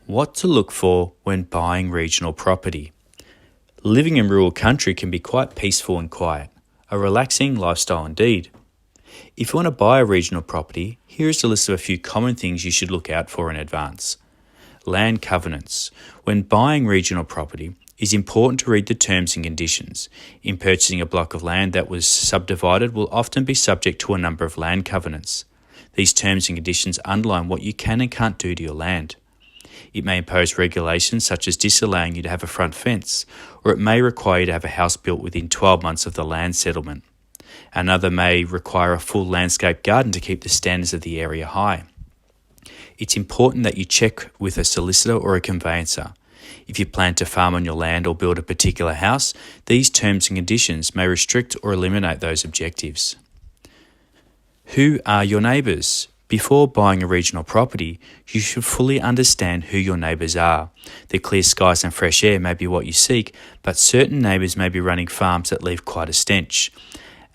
What to look for when buying regional property. Living in rural country can be quite peaceful and quiet, a relaxing lifestyle indeed. If you want to buy a regional property, here is a list of a few common things you should look out for in advance. Land covenants. When buying regional property, it is important to read the terms and conditions. In purchasing a block of land that was subdivided will often be subject to a number of land covenants. These terms and conditions underline what you can and can't do to your land. It may impose regulations such as disallowing you to have a front fence, or it may require you to have a house built within 12 months of the land settlement. Another may require a full landscape garden to keep the standards of the area high. It's important that you check with a solicitor or a conveyancer. If you plan to farm on your land or build a particular house, these terms and conditions may restrict or eliminate those objectives. Who are your neighbours? Before buying a regional property, you should fully understand who your neighbours are. The clear skies and fresh air may be what you seek, but certain neighbours may be running farms that leave quite a stench.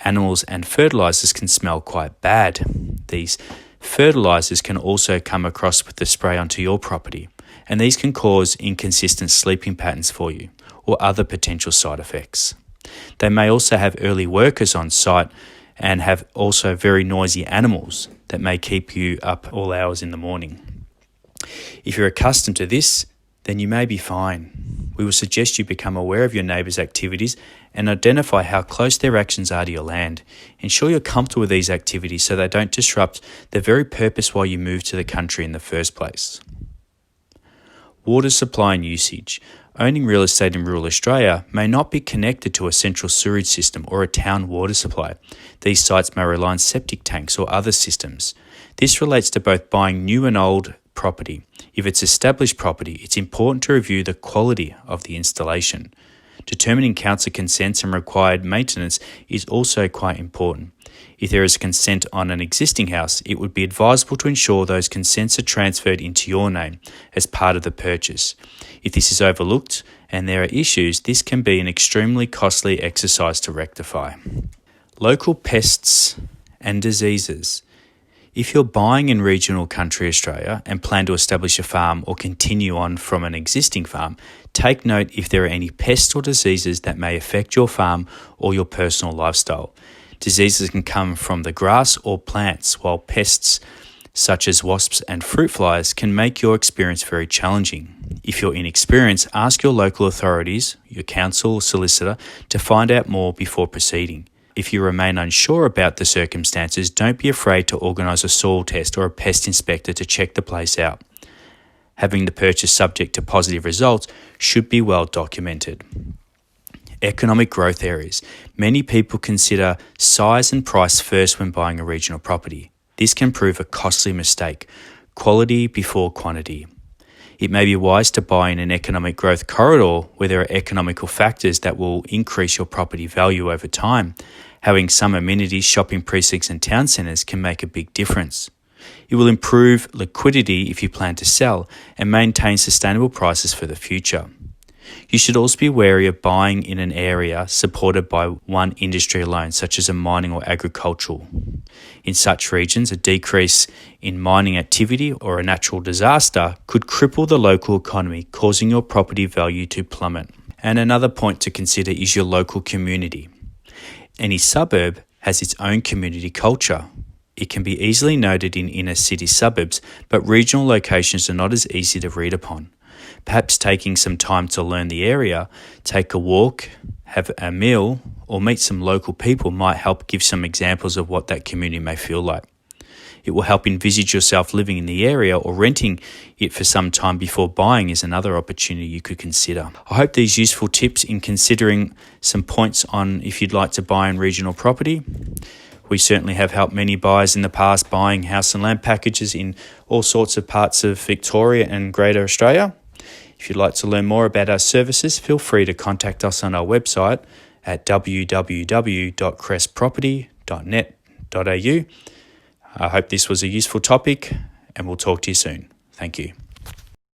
Animals and fertilisers can smell quite bad. These fertilisers can also come across with the spray onto your property, and these can cause inconsistent sleeping patterns for you or other potential side effects. They may also have early workers on site and have also very noisy animals that may keep you up all hours in the morning. If you're accustomed to this, then you may be fine. We will suggest you become aware of your neighbours' activities and identify how close their actions are to your land. Ensure you're comfortable with these activities so they don't disrupt the very purpose why you moved to the country in the first place. Water supply and usage. Owning real estate in rural Australia may not be connected to a central sewerage system or a town water supply. These sites may rely on septic tanks or other systems. This relates to both buying new and old property. If it's established property, it's important to review the quality of the installation. Determining council consents and required maintenance is also quite important. If there is consent on an existing house, it would be advisable to ensure those consents are transferred into your name as part of the purchase. If this is overlooked and there are issues, this can be an extremely costly exercise to rectify. Local pests and diseases. If you're buying in regional country Australia and plan to establish a farm or continue on from an existing farm, take note if there are any pests or diseases that may affect your farm or your personal lifestyle. Diseases can come from the grass or plants, while pests such as wasps and fruit flies can make your experience very challenging. If you're inexperienced, ask your local authorities, your council or solicitor, to find out more before proceeding. If you remain unsure about the circumstances, don't be afraid to organise a soil test or a pest inspector to check the place out. Having the purchase subject to positive results should be well documented. Economic growth areas. Many people consider size and price first when buying a regional property. This can prove a costly mistake. Quality before quantity. It may be wise to buy in an economic growth corridor where there are economical factors that will increase your property value over time. Having some amenities, shopping precincts and town centres can make a big difference. It will improve liquidity if you plan to sell and maintain sustainable prices for the future. You should also be wary of buying in an area supported by one industry alone, such as a mining or agricultural. In such regions, a decrease in mining activity or a natural disaster could cripple the local economy, causing your property value to plummet. And another point to consider is your local community. Any suburb has its own community culture. It can be easily noted in inner city suburbs, but regional locations are not as easy to read upon. Perhaps taking some time to learn the area, take a walk, have a meal, or meet some local people might help give some examples of what that community may feel like. It will help envisage yourself living in the area or renting it for some time before buying is another opportunity you could consider. I hope these useful tips in considering some points on if you'd like to buy in regional property. We certainly have helped many buyers in the past buying house and land packages in all sorts of parts of Victoria and Greater Australia. If you'd like to learn more about our services, feel free to contact us on our website at www.crestproperty.net.au. I hope this was a useful topic and we'll talk to you soon. Thank you.